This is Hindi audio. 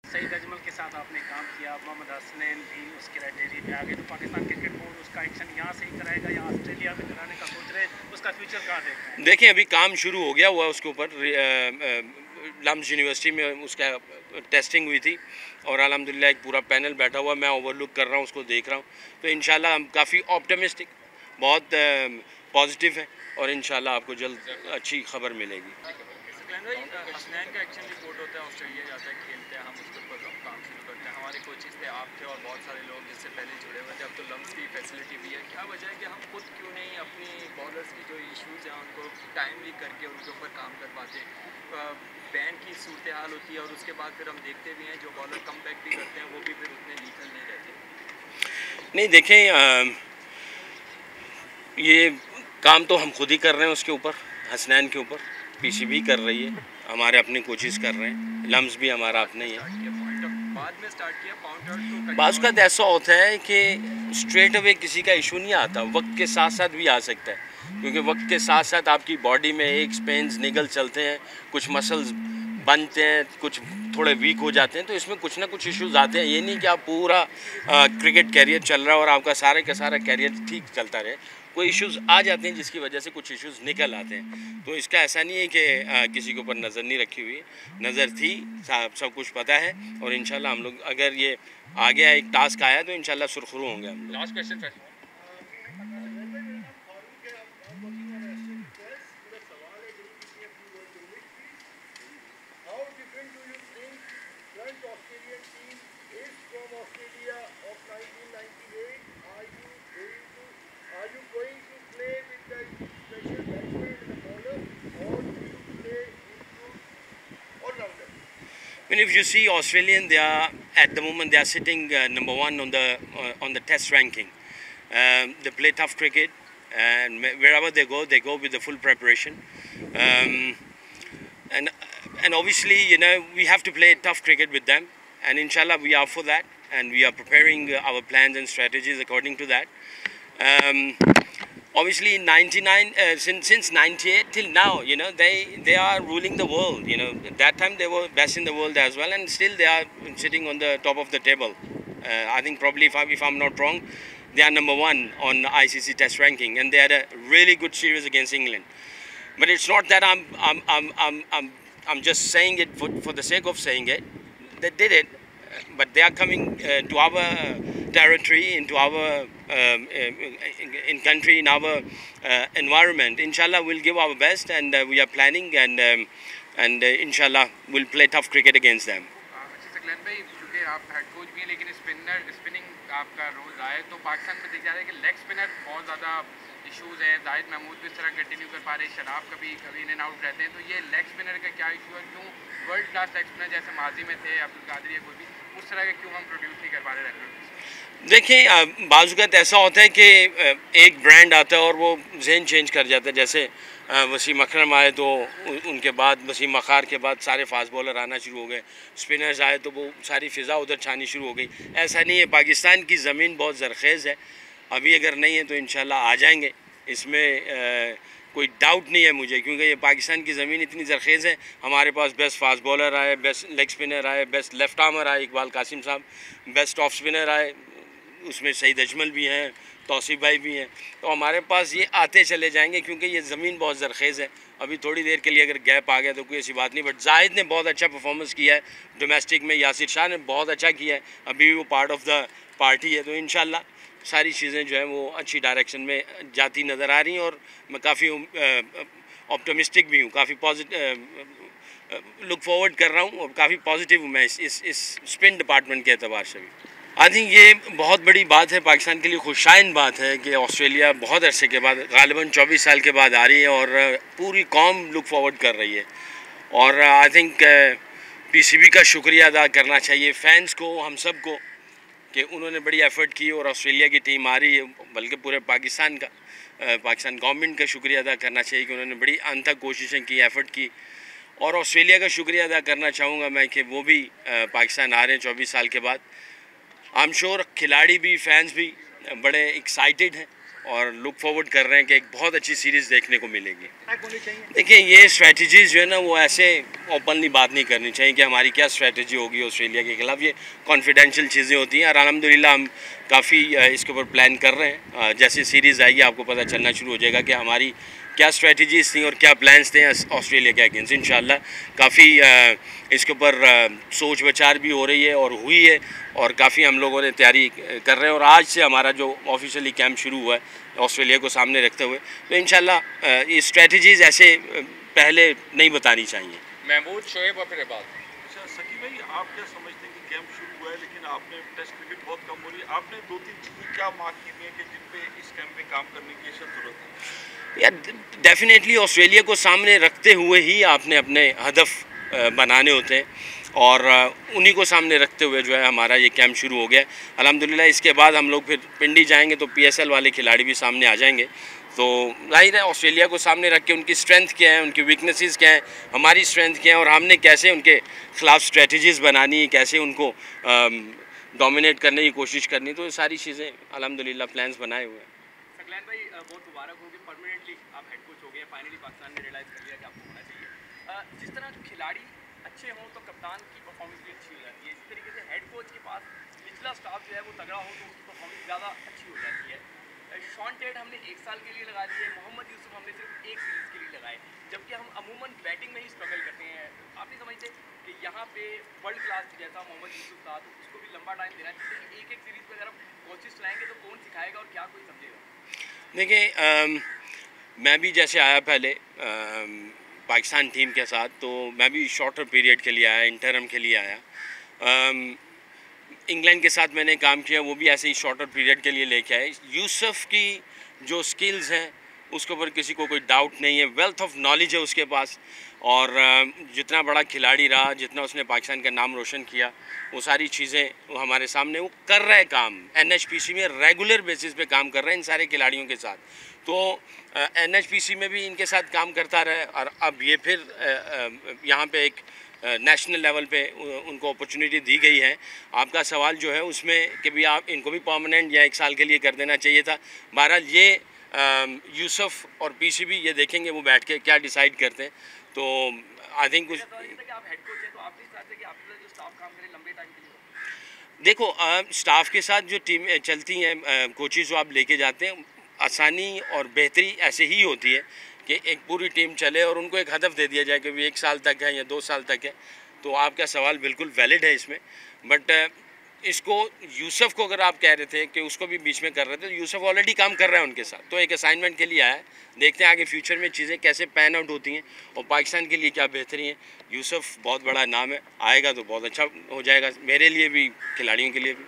सईद अजमल के साथ आपने काम किया, मोहम्मद हसनैन भी उस क्राइटेरिया पे आ गए, तो पाकिस्तान क्रिकेट बोर्ड उसका एक्शन यहाँ से ही कराएगा या ऑस्ट्रेलिया में कराने का सोच रहे हैं, उसका फ्यूचर कहाँ देख रहे हैं? देखें, अभी काम शुरू हो गया हुआ है उसके ऊपर। लम्स यूनिवर्सिटी में उसका टेस्टिंग हुई थी और अल्हम्दुलिल्लाह एक पूरा पैनल बैठा हुआ, मैं ओवरलुक कर रहा हूँ, उसको देख रहा हूँ। तो इंशाल्लाह हम काफ़ी ऑप्टिमिस्टिक, बहुत पॉजिटिव है और इंशाल्लाह आपको जल्द अच्छी खबर मिलेगी। हसनैन का एक्शन रिपोर्ट होता है, ऑस्ट्रेलिया जाता है, खेलते हैं, हम उसके ऊपर काम शुरू करते हैं। हमारे कोचेस थे, आप थे और बहुत सारे लोग जिससे पहले जुड़े हुए थे। अब तो लम्स की फैसिलिटी भी है। क्या वजह है कि हम खुद क्यों नहीं अपनी बॉलर्स की जो इश्यूज़ हैं उनको टाइमली करके उनके ऊपर काम कर पाते? बैन की सूरत हाल होती है और उसके बाद फिर हम देखते भी हैं जो बॉलर कम बैक भी करते हैं वो भी फिर उतने लीथल नहीं रहते। नहीं, देखें, ये काम तो हम खुद ही कर रहे हैं उसके ऊपर, हसनैन के ऊपर। पीसीबी कर रही है, हमारे अपने कोचेस कर रहे हैं, लम्स भी हमारा अपना ही है। बाज़ का ऐसा होता है कि स्ट्रेट अवे किसी का इशू नहीं आता, वक्त के साथ साथ भी आ सकता है, क्योंकि वक्त के साथ साथ आपकी बॉडी में एक पेन्स निगल चलते हैं, कुछ मसल्स बनते हैं, कुछ थोड़े वीक हो जाते हैं, तो इसमें कुछ ना कुछ इश्यूज आते हैं। ये नहीं कि आप पूरा क्रिकेट कैरियर चल रहा है और आपका सारे का सारा कैरियर ठीक चलता रहे, कोई इश्यूज आ जाते हैं जिसकी वजह से कुछ इश्यूज निकल आते हैं। तो इसका ऐसा नहीं है कि किसी के ऊपर नज़र नहीं रखी हुई, नज़र थी, सब कुछ पता है और इंशाल्लाह हम लोग, अगर ये आ गया, एक टास्क आया, तो इंशाल्लाह सुरखरू होंगे हम लोग। Last question And if you see Australian, they are at the moment they are sitting number one on the Test ranking. They play tough cricket, and wherever they go with the full preparation. And obviously, you know, we have to play tough cricket with them, and inshallah we are for that, and we are preparing our plans and strategies according to that. Obviously, in 99, since 98 till now, you know, they are ruling the world. You know, that time they were best in the world as well, and still they are sitting on the top of the table. I think probably, if I'm not wrong, they are number one on the ICC Test ranking, and they had a really good series against England. But it's not that I'm just saying it for the sake of saying it. They did it, but they are coming to our territory, into our in country, in our environment. Inshallah, we'll give our best, and we are planning, and inshallah, we'll play tough cricket against them. अच्छे से ग्लेन भाई, क्योंकि आप हेड कोच भी हैं लेकिन स्पिनिंग आपका रोल रहा है, तो पाकिस्तान में देखा जा रहा है कि लेग स्पिनर बहुत ज़्यादा इश्यूज़ हैं। जाहिद महमूद भी इस तरह कंटिन्यू कर पा रहे हैं, शराब कभी इन एंड आउट रहते हैं, तो ये लेग स्पिनर का क्या इशू है? क्यों वर्ल्ड क्लास लेग स्पिनर जैसे माजी में थे अब्दुल कादिर या कोई भी, उस तरह का क्यों हम प्रोड्यूस नहीं कर पा रहे रेगुलर? देखें, बाज़ ऐसा होता है कि एक ब्रांड आता है और वो जहन चेंज कर जाता है। जैसे वसीम अकरम आए तो उनके बाद, वसीम अखार के बाद सारे फास्ट बॉलर आना शुरू हो गए, स्पिनर्स आए तो वो सारी फ़िज़ा उधर छानी शुरू हो गई। ऐसा नहीं है, पाकिस्तान की ज़मीन बहुत ज़रखेज़ है, अभी अगर नहीं है तो इंशाल्लाह आ जाएंगे, इसमें कोई डाउट नहीं है मुझे, क्योंकि ये पाकिस्तान की ज़मीन इतनी ज़रखेज़ है। हमारे पास बेस्ट फास्ट बॉलर आए, बेस्ट लेग स्पिनर आए, बेस्ट लेफ्ट आर्मर आए इकबाल कासिम साहब, बेस्ट ऑफ स्पिनर आए, उसमें सईद अजमल भी हैं, तौसीफ भाई भी हैं। तो हमारे पास ये आते चले जाएंगे, क्योंकि ये ज़मीन बहुत ज़रखेज़ है। अभी थोड़ी देर के लिए अगर गैप आ गया तो कोई ऐसी बात नहीं, बट जाहिद ने बहुत अच्छा परफॉर्मेंस किया है डोमेस्टिक में, यासिर शाह ने बहुत अच्छा किया है, अभी भी वो पार्ट ऑफ द पार्टी है। तो इंशाल्लाह सारी चीज़ें जो हैं वो अच्छी डायरेक्शन में जाती नज़र आ रही हैं और मैं काफ़ी ऑप्टिमिस्टिक भी हूँ, काफ़ी लुक फॉरवर्ड कर रहा हूँ और काफ़ी पॉजिटिव हूँ मैं इस स्पिन डिपार्टमेंट के एतबार से भी। आई थिंक ये बहुत बड़ी बात है, पाकिस्तान के लिए खुशाइन बात है कि ऑस्ट्रेलिया बहुत अरसे के बाद, गालिबन 24 साल के बाद आ रही है और पूरी कौम लुक फॉरवर्ड कर रही है। और आई थिंक पीसीबी का शुक्रिया अदा करना चाहिए, फैंस को, हम सब को, कि उन्होंने बड़ी एफ़र्ट की और ऑस्ट्रेलिया की टीम आ रही है। बल्कि पूरे पाकिस्तान गवर्नमेंट का शुक्रिया अदा करना चाहिए कि उन्होंने बड़ी अनथक कोशिशें की, एफ़र्ट की। और ऑस्ट्रेलिया का शुक्रिया अदा करना चाहूँगा मैं कि वो भी पाकिस्तान आ रहे हैं 24 साल के बाद। आई एम श्योर खिलाड़ी भी, फैंस भी बड़े एक्साइटेड हैं और लुक फॉरवर्ड कर रहे हैं कि एक बहुत अच्छी सीरीज़ देखने को मिलेगी। देखिए ये स्ट्रेटजीज़ जो है ना वो ऐसे ओपनली बात नहीं करनी चाहिए कि हमारी क्या स्ट्रेटजी होगी ऑस्ट्रेलिया के खिलाफ। ये कॉन्फिडेंशियल चीज़ें होती हैं और अल्हम्दुलिल्लाह हम काफ़ी इसके ऊपर प्लान कर रहे हैं। जैसे सीरीज़ आएगी आपको पता चलना शुरू हो जाएगा कि हमारी क्या स्ट्रेटजीज़ थी और क्या प्लान्स थे ऑस्ट्रेलिया के अगेंस्ट। इंशाल्लाह काफ़ी इसके ऊपर सोच विचार भी हो रही है और हुई है और काफ़ी हम लोगों ने तैयारी कर रहे हैं और आज से हमारा जो ऑफिशियली कैंप शुरू हुआ है ऑस्ट्रेलिया को सामने रखते हुए, तो इंशाल्लाह ये स्ट्रेटजीज़ ऐसे पहले नहीं बतानी चाहिए। महमूद, शोएब और फिर इकबाल। अच्छा सकीब भाई, आप क्या समझते हैं कि कैंप शुरू हुआ है लेकिन आपने टेस्ट क्रिकेट बहुत कम हो रही है, आपने 2-3 चीज़ें क्या मार्क की हैं कि जिन पे इस कैंप में काम करने की ज़रूरत है? या डेफिनेटली ऑस्ट्रेलिया को सामने रखते हुए ही आपने अपने हदफ बनाने होते हैं और उन्हीं को सामने रखते हुए जो है हमारा ये कैंप शुरू हो गया। अल्हम्दुलिल्लाह इसके बाद हम लोग फिर पिंडी जाएंगे तो PSL वाले खिलाड़ी भी सामने आ जाएंगे। तो जाहिर है ऑस्ट्रेलिया को सामने रख के उनकी स्ट्रेंथ क्या है, उनकी वीकनेसेस क्या है, हमारी स्ट्रेंथ क्या है और हमने कैसे उनके खिलाफ स्ट्रेटजीज़ बनानी, कैसे उनको डोमिनेट करने की कोशिश करनी, तो ये सारी चीज़ें अल्हम्दुलिल्लाह प्लान्स बनाए हुए हैं। सकलैन भाई बहुत मुबारक हो कि परमानेंटली आप हेड कोच हो गए, फाइनली पाकिस्तान ने रियलाइज़ कर लिया कि आपको होना चाहिए। जिस तरह खिलाड़ी अच्छे हों तो कप्तान की परफॉर्मेंस भी अच्छी हो जाती है, इसी तरीके से हेड कोच के पास निचला स्टाफ जो है वो तगड़ा हो तो उसकी परफॉर्मेंस ज़्यादा अच्छी हो जाती है। शॉन टेट हमने 1 साल के लिए लगा दिए, मोहम्मद यूसुफ हमने सिर्फ 1 सीरीज़ के लिए लगाए, जबकि हम अमूमन बैटिंग में ही स्ट्रगल करते हैं। आप नहीं समझते कि यहाँ पे वर्ल्ड क्लास जैसा मोहम्मद यूसुफ था तो उसको भी लंबा टाइम देना चाहिए? एक सीरीज़ पे अगर हम कोचिस लाएंगे तो कौन सिखाएगा और क्या कोई समझेगा? देखिए मैं भी जैसे आया पहले पाकिस्तान टीम के साथ, तो मैं भी शॉर्टर पीरियड के लिए आया, इंटरम के लिए आया। इंग्लैंड के साथ मैंने काम किया, वो भी ऐसे ही शॉर्टर पीरियड के लिए लेके आए। यूसुफ की जो स्किल्स हैं उसके ऊपर किसी को कोई डाउट नहीं है, वेल्थ ऑफ नॉलेज है उसके पास और जितना बड़ा खिलाड़ी रहा, जितना उसने पाकिस्तान का नाम रोशन किया, वो सारी चीज़ें वो हमारे सामने वो कर रहे हैं काम। NHPC में रेगुलर बेसिस पे काम कर रहे हैं इन सारे खिलाड़ियों के साथ, तो NHPC में भी इनके साथ काम करता रहे और अब ये फिर यहाँ पे एक नेशनल लेवल पे उनको अपॉर्चुनिटी दी गई है। आपका सवाल जो है उसमें कि भी आप इनको भी परमानेंट या 1 साल के लिए कर देना चाहिए था। बहरहाल ये यूसुफ और PCB ये देखेंगे वो बैठ के क्या डिसाइड करते हैं। तो आई थिंक कुछ देखो स्टाफ के साथ जो टीम चलती हैं, कोचेज़ जो आप लेके जाते हैं, आसानी और बेहतरी ऐसे ही होती है कि एक पूरी टीम चले और उनको एक हदफ दे दिया जाए कि भी 1 साल तक है या 2 साल तक है। तो आपका सवाल बिल्कुल वैलिड है इसमें, बट इसको यूसुफ को अगर आप कह रहे थे कि उसको भी बीच में कर रहे थे, तो यूसुफ ऑलरेडी काम कर रहा है उनके साथ, तो एक असाइनमेंट के लिए आया है। देखते हैं आगे फ्यूचर में चीज़ें कैसे पैन आउट होती हैं और पाकिस्तान के लिए क्या बेहतरी है। यूसुफ बहुत बड़ा नाम है, आएगा तो बहुत अच्छा हो जाएगा मेरे लिए भी, खिलाड़ियों के लिए भी।